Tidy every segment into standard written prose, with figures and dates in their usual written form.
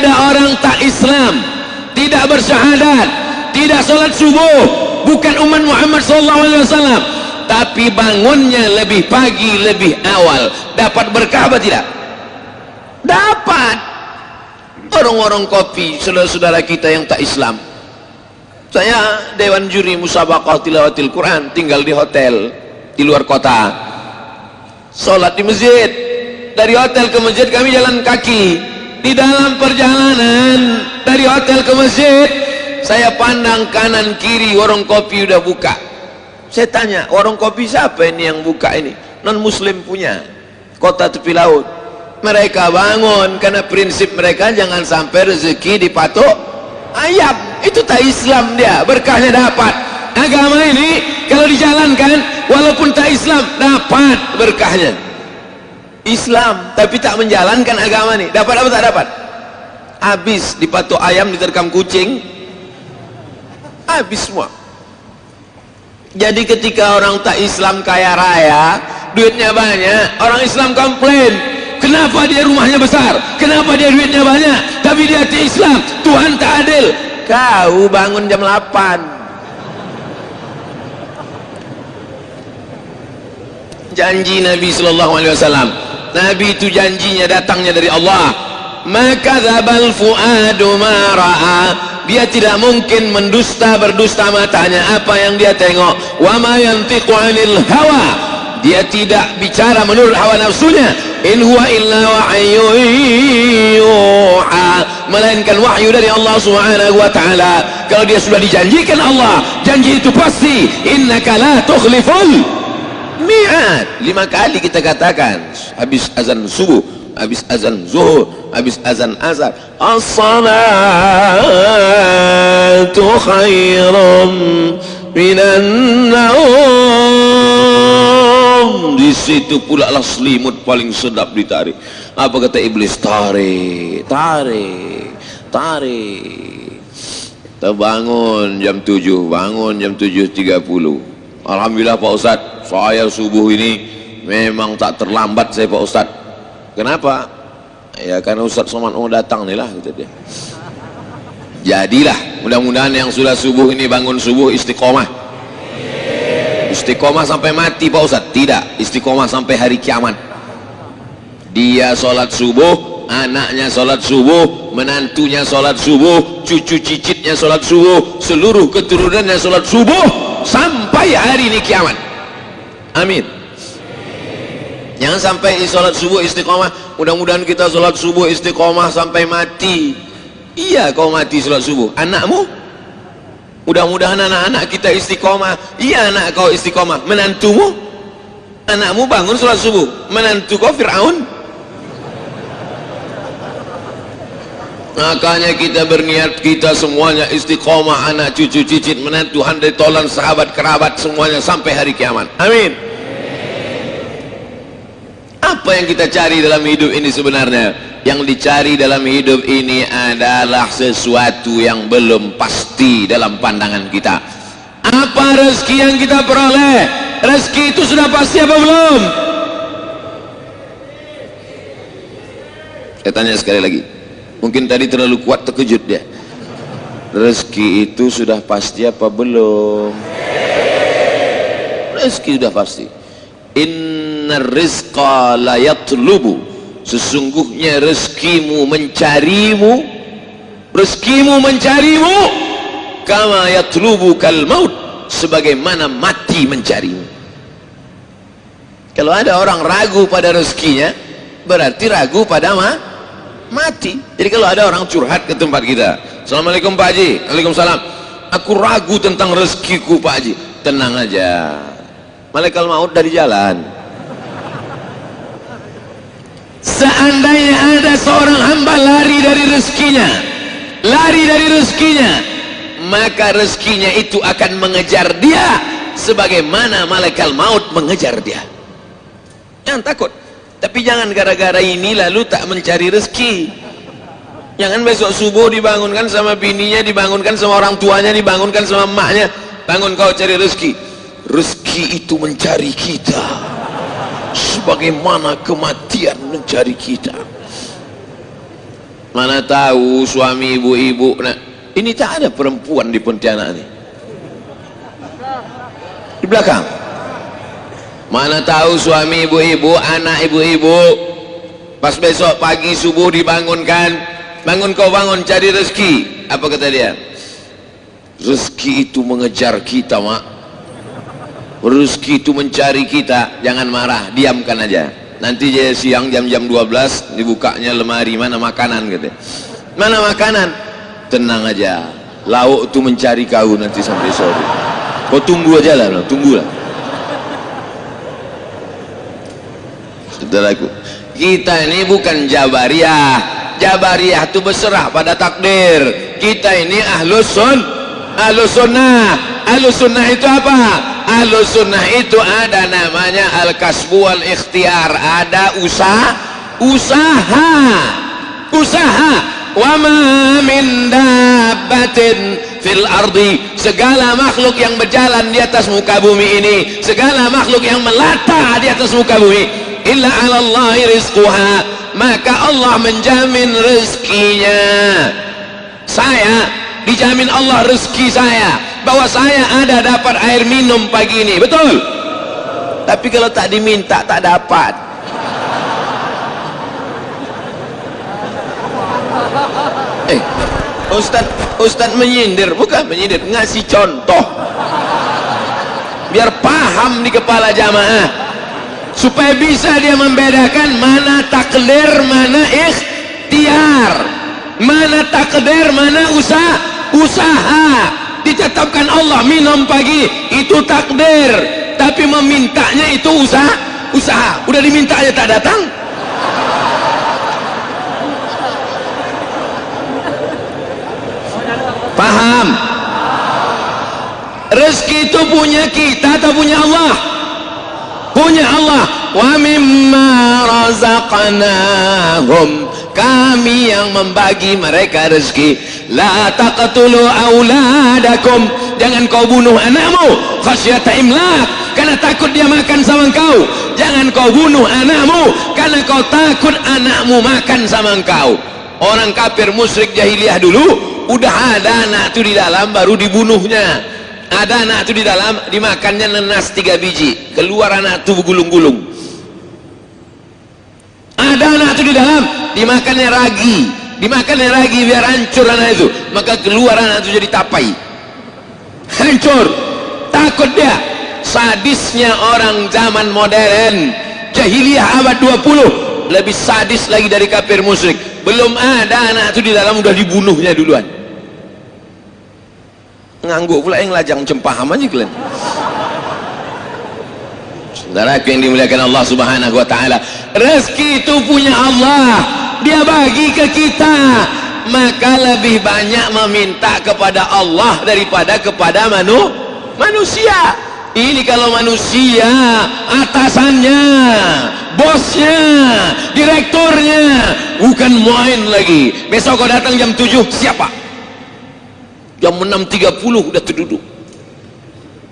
ada orang tak Islam, tidak bersyahadat, tidak sholat subuh, bukan umat Muhammad SAW, tapi bangunnya lebih pagi, lebih awal, dapat berkah apa tidak? Dapat. Orang-orang kopi, saudara-saudara kita yang tak Islam, saya dewan juri musabaqah tilawatil Quran, tinggal di hotel di luar kota, sholat di masjid. Dari hotel ke masjid kami jalan kaki. Di dalam perjalanan dari hotel ke masjid, saya pandang kanan kiri warung kopi udah buka. Saya tanya, warung kopi siapa ini yang buka ini? Non muslim punya, kota tepi laut. Mereka bangun karena prinsip mereka jangan sampai rezeki dipatok ayam. Itu tak Islam, dia berkahnya dapat. Agama ini kalau dijalankan walaupun tak Islam dapat berkahnya. Islam tapi tak menjalankan agama ini, dapat apa tak dapat? Habis dipatok ayam, diterkam kucing, habis semua. Jadi ketika orang tak Islam kaya raya, duitnya banyak, orang Islam komplain, kenapa dia rumahnya besar, kenapa dia duitnya banyak, tapi dia tak Islam, Tuhan tak adil. Kau bangun jam 8. Janji Nabi SAW, Nabi itu janjinya datangnya dari Allah. Maka dzabal fuadu ma ra'a, dia tidak mungkin berdusta matanya apa yang dia tengok. Wa ma yantiqu 'anil hawa, dia tidak bicara menurut hawa nafsunya. In huwa illa wahyun yuha, melainkan wahyu dari Allah Subhanahu wa taala. Kalau dia sudah dijanjikan Allah, janji itu pasti. Innaka la tukhliful mi'ad. 5 kali kita katakan habis azan subuh, habis azan zuhur, habis azan asar, as-salatu khairum minan naum. Di situ pula lah selimut paling sedap ditarik. Apa kata iblis? Tarik, tarik, tarik. Kita bangun jam 7, bangun jam 7.30. Alhamdulillah Pak Ustadz, saya subuh ini memang tak terlambat saya Pak Ustadz. Kenapa? Ya karena Ustadz Somad mau datang nih lah, gitu dia. Jadilah, mudah-mudahan yang sudah subuh ini bangun subuh istiqomah. Istiqomah sampai mati Pak Ustadz? Tidak, istiqomah sampai hari kiamat. Dia sholat subuh, anaknya sholat subuh, menantunya sholat subuh, cucu cicitnya sholat subuh, seluruh keturunannya sholat subuh sampai hari ini kiamat. Amin. Jangan sampai sholat subuh istiqomah. Mudah-mudahan kita sholat subuh istiqomah sampai mati. Iya, kau mati sholat subuh. Anakmu? Mudah-mudahan anak-anak kita istiqomah. Iya, anak kau istiqomah. Menantumu? Anakmu bangun sholat subuh. Menantu kau Fir'aun? Makanya kita berniat kita semuanya istiqomah, anak cucu cicit menantu handai tolan sahabat kerabat semuanya sampai hari kiamat. Amin. Apa yang kita cari dalam hidup ini sebenarnya? Yang dicari dalam hidup ini adalah sesuatu yang belum pasti dalam pandangan kita. Apa rezeki yang kita peroleh? Rezeki itu sudah pasti apa belum? Saya tanya sekali lagi, mungkin tadi terlalu kuat terkejut dia. Rezeki itu sudah pasti apa belum? Rezeki sudah pasti. Innar rizqa la yatlubu, sesungguhnya rezekimu mencarimu, rezekimu mencarimu, kama yatlubu kal maut, sebagaimana mati mencarimu. Kalau ada orang ragu pada rezekinya, berarti ragu pada mati. Jadi kalau ada orang curhat ke tempat kita, Assalamualaikum Pak Haji. Waalaikumsalam. Aku ragu tentang rezekiku Pak Haji. Tenang aja, malaikat maut dari jalan. Seandainya ada seorang hamba lari dari rezekinya, maka rezekinya itu akan mengejar dia sebagaimana malaikat maut mengejar dia. Jangan takut. Tapi jangan gara-gara ini lalu tak mencari rezeki. Jangan besok subuh dibangunkan sama bininya, dibangunkan sama orang tuanya, dibangunkan sama emaknya, bangun kau cari rezeki. Rezeki itu mencari kita sebagaimana kematian mencari kita. Mana tahu suami ibu-ibu nak, ini tak ada perempuan di Pontianak ini di belakang. Mana tahu suami ibu-ibu, anak ibu-ibu pas besok pagi subuh dibangunkan, bangun kau bangun cari rezeki. Apa kata dia? Rezeki itu mengejar kita, mak. Rezeki itu mencari kita. Jangan marah, diamkan aja. Nanti siang jam-jam 12 dibukanya lemari, mana makanan gitu. Mana makanan? Tenang aja, lauk itu mencari kau nanti sampai sore. Kau tunggu aja lah, tunggulah. Saudaraku, kita ini bukan Jabariyah. Jabariyah itu berserah pada takdir. Kita ini ahlus sunnah. Ahlus sunnah itu apa? Ahlus sunnah itu ada namanya al-kasbu wal ikhtiar. Ada usaha. Wa ma min dabbatin fil ardi, segala makhluk yang berjalan di atas muka bumi ini, segala makhluk yang melata di atas muka bumi, illa 'ala Allahi rizquha, maka Allah menjamin rezekinya. Saya dijamin Allah rezeki saya, bahwa saya ada dapat air minum pagi ini, betul? Tapi kalau tak diminta tak dapat. Ustaz menyindir, bukan menyindir, ngasih contoh biar paham di kepala jamaah, supaya bisa dia membedakan mana takdir, mana ikhtiar, mana takdir, mana usaha. Ditetapkan Allah minum pagi itu takdir, tapi memintanya itu usaha. Udah diminta aja tak datang. Paham? Rezeki itu punya kita atau punya Allah? Punya Allah. Wa mimma razaqnahum, kami yang membagi mereka rezeki. La taqtulu auladakum, jangan kau bunuh anakmu khasyata imlak, karena takut dia makan sama engkau. Jangan kau bunuh anakmu karena kau takut anakmu makan sama engkau. Orang kafir musyrik jahiliyah dulu udah ada anak itu di dalam baru dibunuhnya. Ada anak itu di dalam dimakannya nenas 3 biji, keluar anak itu bergulung-gulung. Ada anak itu di dalam dimakannya ragi biar hancur anak itu, maka keluar anak itu jadi tapai, hancur. Takut dia. Sadisnya orang zaman modern, jahiliyah abad 20 lebih sadis lagi dari kafir musyrik. Belum ada anak itu di dalam udah dibunuhnya duluan. Ngangguk pula yang lajang cempaham aja kalian. Saudaraku yang dimuliakan Allah Subhanahu wa taala, rezeki itu punya Allah, dia bagi ke kita. Maka lebih banyak meminta kepada Allah daripada kepada manusia. Ini kalau manusia, atasannya, bosnya, direkturnya, bukan main lagi. Besok kau datang jam 7, siapa? Jam 6.30 udah terduduk.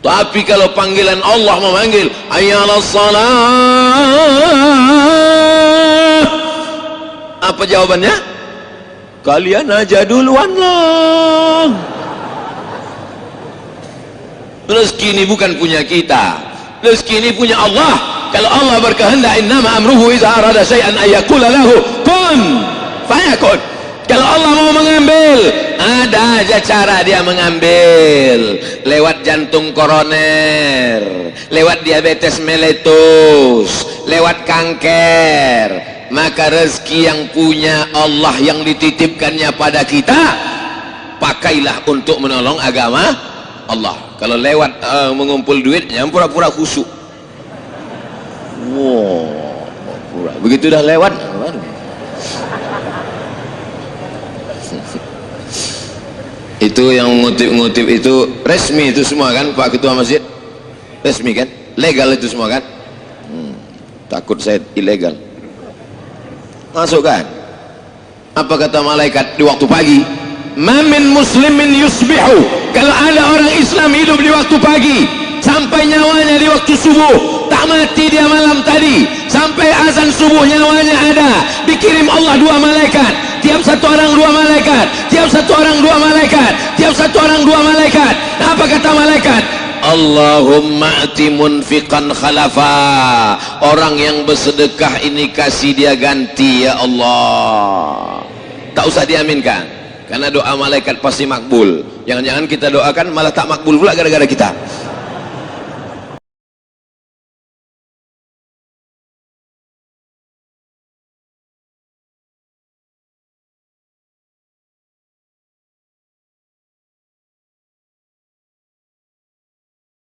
Tapi kalau panggilan Allah memanggil, hayyalas salah, apa jawabannya? Kalian aja duluan lah. Rezeki ini bukan punya kita, rezeki ini punya Allah. Kalau Allah berkehendak, innama amruhu iza arada syai'an ayyakula lahu kun fayakun. Kalau Allah mau mengambil, ada aja cara dia mengambil. Lewat jantung koroner, lewat diabetes meletus, lewat kanker. Maka rezeki yang punya Allah, yang dititipkannya pada kita, pakailah untuk menolong agama Allah. Kalau lewat mengumpul duit, yang pura-pura khusyuk. Wow, begitu dah lewat, itu yang ngutip-ngutip itu resmi itu semua kan, Pak Ketua Masjid? Resmi kan? Legal itu semua kan? Takut saya ilegal. Masuk kan? Apa kata malaikat di waktu pagi? Ma min muslimin yusbihu, kalau ada orang Islam hidup di waktu pagi sampai nyawanya di waktu subuh, tak mati dia malam tadi, sampai azan subuh nyawanya ada, dikirim Allah 2 malaikat. tiap satu orang 2 malaikat, tiap satu orang 2 malaikat, tiap satu orang 2 malaikat. Apa kata malaikat? Allahumma ati munfiqan khalafa, orang yang bersedekah ini kasih dia ganti ya Allah. Tak usah diaminkan, karena doa malaikat pasti makbul. Jangan-jangan kita doakan malah tak makbul pula gara-gara kita.